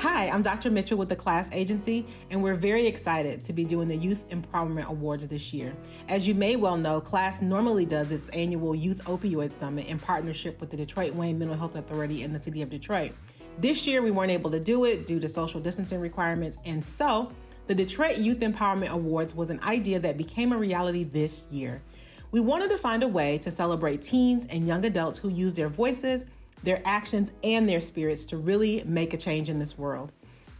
Hi, I'm Dr. Mitchell with the Class Agency, and we're very excited to be doing the Youth Empowerment Awards this year. As you may well know, Class normally does its annual Youth Opioid Summit in partnership with the Detroit-Wayne Mental Health Authority in the city of Detroit. This year, we weren't able to do it due to social distancing requirements, and so the Detroit Youth Empowerment Awards was an idea that became a reality this year. We wanted to find a way to celebrate teens and young adults who use their voices, their actions, and their spirits to really make a change in this world.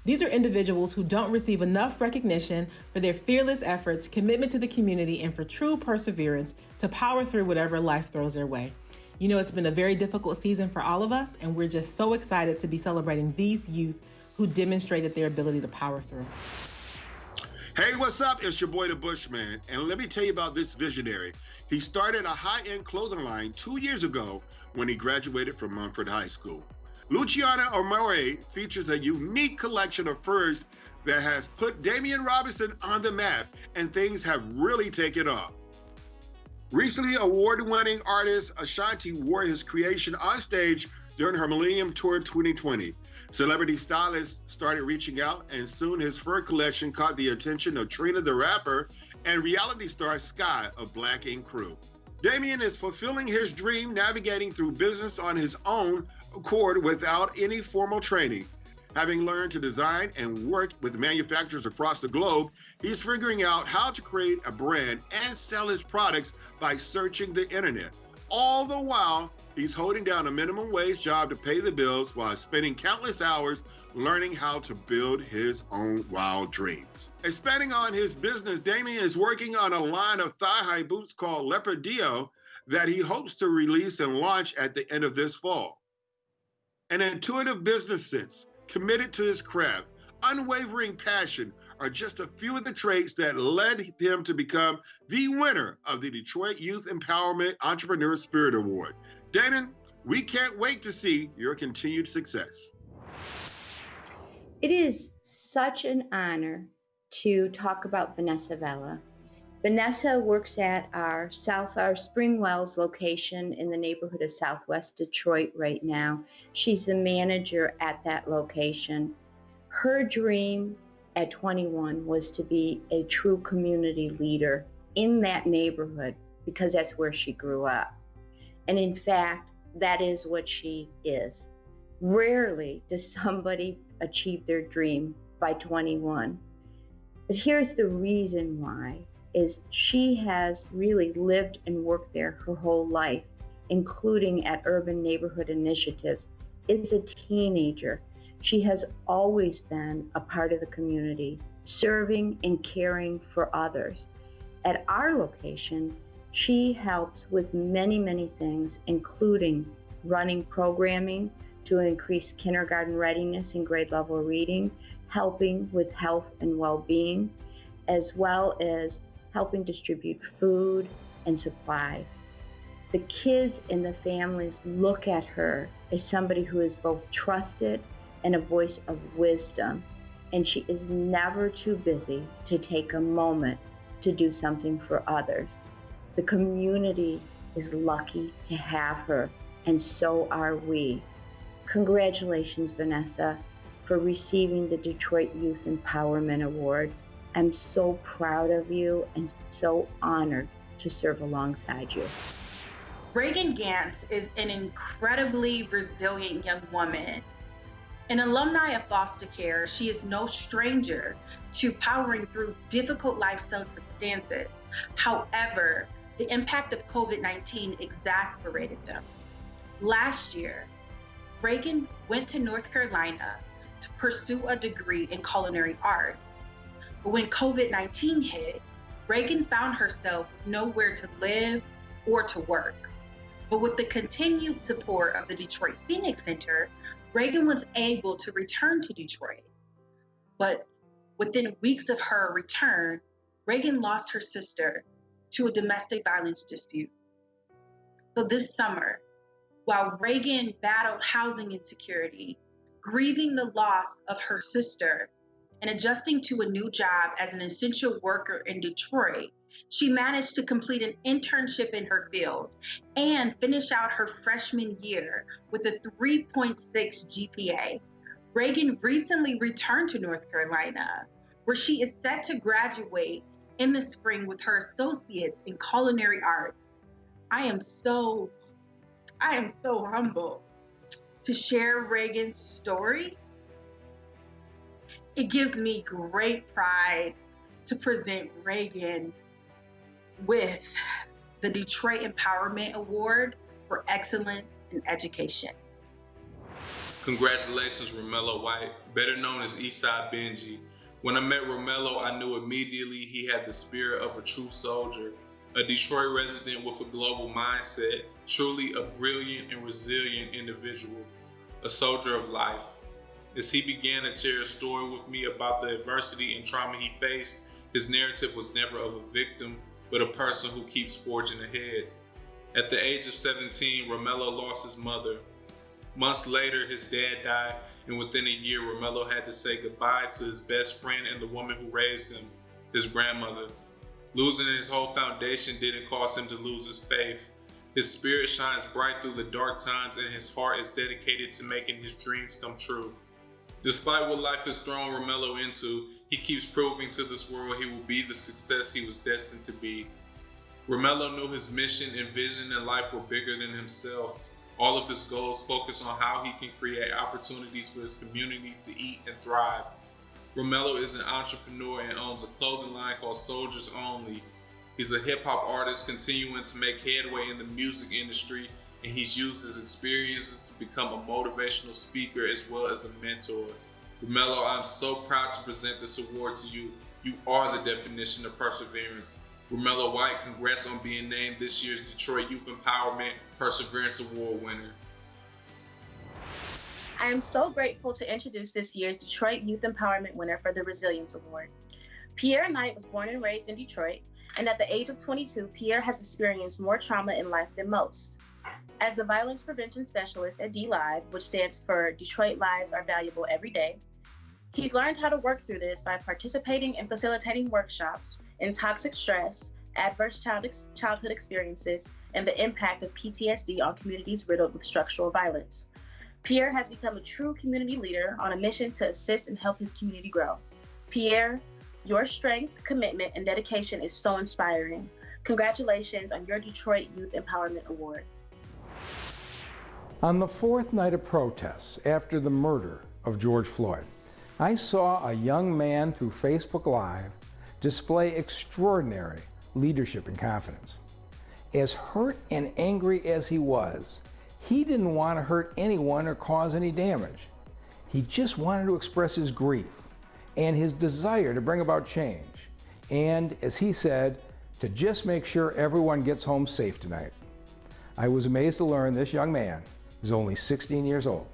These are individuals who don't receive enough recognition for their fearless efforts, commitment to the community, and for true perseverance to power through whatever life throws their way. You know, it's been a very difficult season for all of us, and we're just so excited to be celebrating these youth who demonstrated their ability to power through. Hey, what's up? It's your boy, the Bushman. And let me tell you about this visionary. He started a high-end clothing line 2 years ago when he graduated from Mumford High School. Luciana Amore features a unique collection of furs that has put Damian Robinson on the map, and things have really taken off. Recently, award-winning artist Ashanti wore his creation on stage during her Millennium Tour 2020. Celebrity stylists started reaching out, and soon his fur collection caught the attention of Trina the Rapper and reality star Sky of Black Ink Crew. Damian is fulfilling his dream, navigating through business on his own accord without any formal training. Having learned to design and work with manufacturers across the globe, he's figuring out how to create a brand and sell his products by searching the internet. All the while, he's holding down a minimum wage job to pay the bills while spending countless hours learning how to build his own wild dreams. Expanding on his business, Damian is working on a line of thigh-high boots called Leopardio that he hopes to release and launch at the end of this fall. An intuitive business sense, committed to his craft, unwavering passion are just a few of the traits that led him to become the winner of the Detroit Youth Empowerment Entrepreneur Spirit Award. Damon, we can't wait to see your continued success. It is such an honor to talk about Vanessa Vella. Vanessa works at our Spring Wells location in the neighborhood of Southwest Detroit right now. She's the manager at that location. Her dream at 21 was to be a true community leader in that neighborhood because that's where she grew up. And in fact, that is what she is. Rarely does somebody achieve their dream by 21. But here's the reason why, is she has really lived and worked there her whole life, including at Urban Neighborhood Initiatives. As a teenager, she has always been a part of the community, serving and caring for others. At our location, she helps with many, many things, including running programming to increase kindergarten readiness and grade level reading, helping with health and well-being, as well as helping distribute food and supplies. The kids and the families look at her as somebody who is both trusted and a voice of wisdom, and she is never too busy to take a moment to do something for others. The community is lucky to have her, and so are we. Congratulations, Vanessa, for receiving the Detroit Youth Empowerment Award. I'm so proud of you and so honored to serve alongside you. Reagan Gantz is an incredibly resilient young woman. An alumni of foster care, she is no stranger to powering through difficult life circumstances. However, the impact of COVID-19 exacerbated them. Last year, Reagan went to North Carolina to pursue a degree in culinary art. But when COVID-19 hit, Reagan found herself with nowhere to live or to work. But with the continued support of the Detroit Phoenix Center, Reagan was able to return to Detroit. But within weeks of her return, Reagan lost her sister to a domestic violence dispute. So this summer, while Reagan battled housing insecurity, grieving the loss of her sister, and adjusting to a new job as an essential worker in Detroit, she managed to complete an internship in her field and finish out her freshman year with a 3.6 GPA. Reagan recently returned to North Carolina, where she is set to graduate in the spring with her associates in culinary arts. I am so humbled to share Reagan's story. It gives me great pride to present Reagan with the Detroit Empowerment Award for Excellence in Education. Congratulations, Romello White, better known as Eastside Benji. When I met Romello, I knew immediately he had the spirit of a true soldier, a Detroit resident with a global mindset, truly a brilliant and resilient individual, a soldier of life. As he began to share a story with me about the adversity and trauma he faced, his narrative was never of a victim, but a person who keeps forging ahead. At the age of 17, Romello lost his mother. Months later, his dad died, and within a year, Romello had to say goodbye to his best friend and the woman who raised him, his grandmother. Losing his whole foundation didn't cause him to lose his faith. His spirit shines bright through the dark times, and his heart is dedicated to making his dreams come true. Despite what life has thrown Romello into, he keeps proving to this world he will be the success he was destined to be. Romello knew his mission and vision in life were bigger than himself. All of his goals focus on how he can create opportunities for his community to eat and thrive. Romello is an entrepreneur and owns a clothing line called Soldiers Only. He's a hip-hop artist continuing to make headway in the music industry, and he's used his experiences to become a motivational speaker as well as a mentor. Romello, I'm so proud to present this award to you. You are the definition of perseverance. Romello White, congrats on being named this year's Detroit Youth Empowerment Perseverance Award winner. I am so grateful to introduce this year's Detroit Youth Empowerment winner for the Resilience Award. Pierre Knight was born and raised in Detroit, and at the age of 22, Pierre has experienced more trauma in life than most. As the Violence Prevention Specialist at DLive, which stands for Detroit Lives Are Valuable Every Day, he's learned how to work through this by participating and facilitating workshops in toxic stress, adverse childhood experiences, and the impact of PTSD on communities riddled with structural violence. Pierre has become a true community leader on a mission to assist and help his community grow. Pierre, your strength, commitment, and dedication is so inspiring. Congratulations on your Detroit Youth Empowerment Award. On the fourth night of protests after the murder of George Floyd, I saw a young man through Facebook Live display extraordinary leadership and confidence. As hurt and angry as he was, he didn't want to hurt anyone or cause any damage. He just wanted to express his grief and his desire to bring about change. And as he said, to just make sure everyone gets home safe tonight. I was amazed to learn this young man is only 16 years old.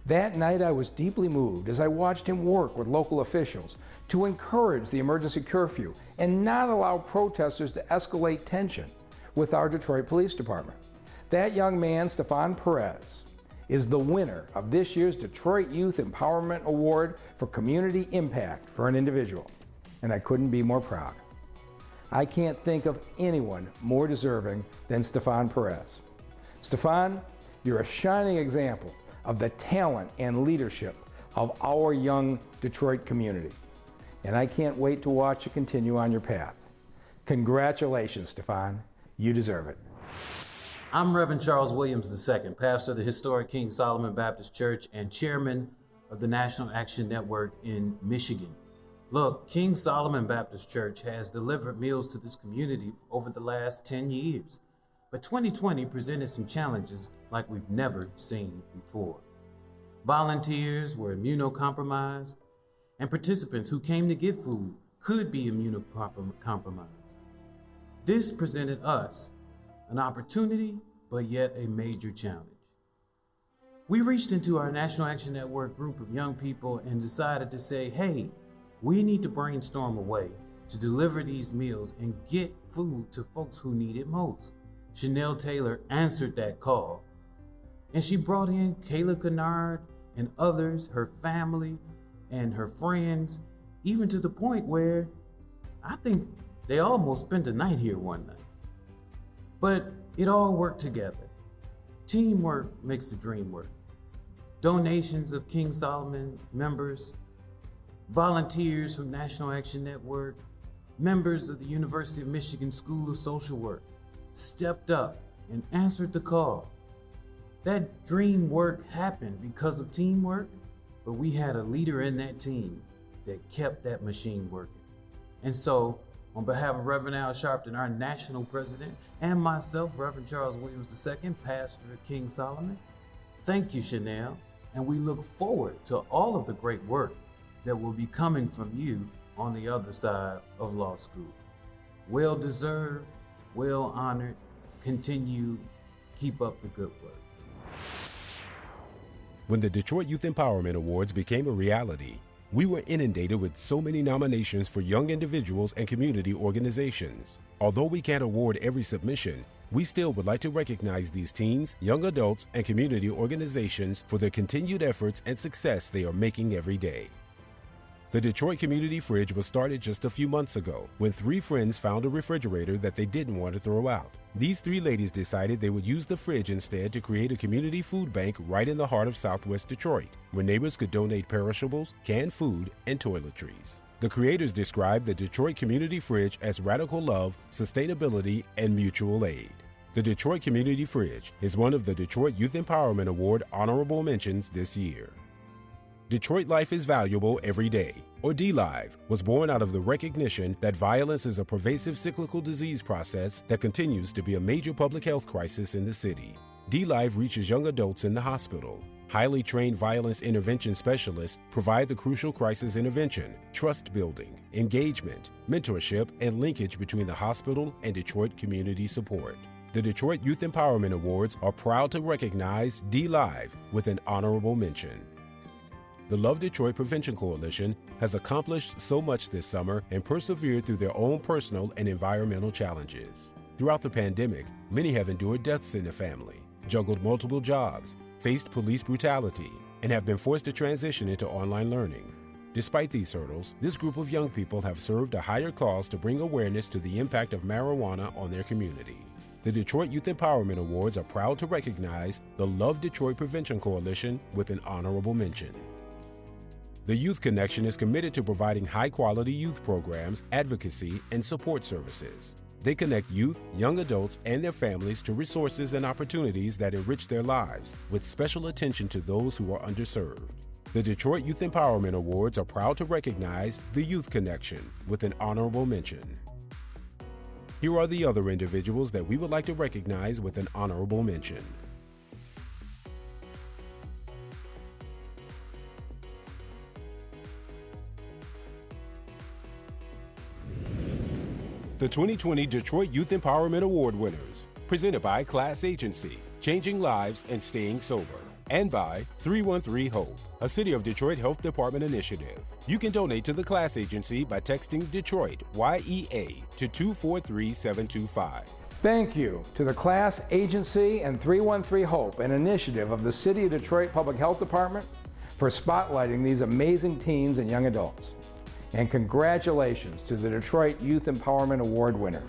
That night I was deeply moved as I watched him work with local officials to encourage the emergency curfew and not allow protesters to escalate tension with our Detroit Police Department. That young man, Stefan Perez, is the winner of this year's Detroit Youth Empowerment Award for Community Impact for an individual, and I couldn't be more proud. I can't think of anyone more deserving than Stefan Perez. Stefan, you're a shining example of the talent and leadership of our young Detroit community. And I can't wait to watch you continue on your path. Congratulations, Stefan. You deserve it. I'm Reverend Charles Williams II, pastor of the historic King Solomon Baptist Church and chairman of the National Action Network in Michigan. Look, King Solomon Baptist Church has delivered meals to this community over the last 10 years. But 2020 presented some challenges like we've never seen before. Volunteers were immunocompromised, and participants who came to get food could be immunocompromised. This presented us an opportunity, but yet a major challenge. We reached into our National Action Network group of young people and decided to say, hey, we need to brainstorm a way to deliver these meals and get food to folks who need it most. Chanel Taylor answered that call, and she brought in Kayla Kennard and others, her family and her friends, even to the point where I think they almost spent the night here one night. But it all worked together. Teamwork makes the dream work. donations of King Solomon members, volunteers from National Action Network, members of the University of Michigan School of Social Work stepped up and answered the call. That dream work happened because of teamwork, but we had a leader in that team that kept that machine working. And so, on behalf of Reverend Al Sharpton, our national president, and myself, Reverend Charles Williams II, pastor at King Solomon, thank you, Chanel, and we look forward to all of the great work that will be coming from you on the other side of law school. Well deserved, well honored, continue, keep up the good work. When the Detroit Youth Empowerment Awards became a reality, we were inundated with so many nominations for young individuals and community organizations. Although we can't award every submission, we still would like to recognize these teens, young adults, and community organizations for their continued efforts and success they are making every day. The Detroit Community Fridge was started just a few months ago when 3 friends found a refrigerator that they didn't want to throw out. These 3 ladies decided they would use the fridge instead to create a community food bank right in the heart of Southwest Detroit, where neighbors could donate perishables, canned food, and toiletries. The creators described the Detroit Community Fridge as radical love, sustainability, and mutual aid. The Detroit Community Fridge is one of the Detroit Youth Empowerment Award honorable mentions this year. Detroit Life is Valuable Every Day, or DLive, was born out of the recognition that violence is a pervasive cyclical disease process that continues to be a major public health crisis in the city. DLive reaches young adults in the hospital. Highly trained violence intervention specialists provide the crucial crisis intervention, trust building, engagement, mentorship, and linkage between the hospital and Detroit community support. The Detroit Youth Empowerment Awards are proud to recognize DLive with an honorable mention. The Love Detroit Prevention Coalition has accomplished so much this summer and persevered through their own personal and environmental challenges. Throughout the pandemic, many have endured deaths in the family, juggled multiple jobs, faced police brutality, and have been forced to transition into online learning. Despite these hurdles, this group of young people have served a higher cause to bring awareness to the impact of marijuana on their community. The Detroit Youth Empowerment Awards are proud to recognize the Love Detroit Prevention Coalition with an honorable mention. The Youth Connection is committed to providing high-quality youth programs, advocacy, and support services. They connect youth, young adults, and their families to resources and opportunities that enrich their lives, with special attention to those who are underserved. The Detroit Youth Empowerment Awards are proud to recognize the Youth Connection with an honorable mention. Here are the other individuals that we would like to recognize with an honorable mention. The 2020 Detroit Youth Empowerment Award winners, presented by Class Agency, Changing Lives and Staying Sober, and by 313 HOPE, a City of Detroit Health Department initiative. You can donate to the Class Agency by texting Detroit, YEA, to 243725. Thank you to the Class Agency and 313 HOPE, an initiative of the City of Detroit Public Health Department, for spotlighting these amazing teens and young adults. And congratulations to the Detroit Youth Empowerment Award winners.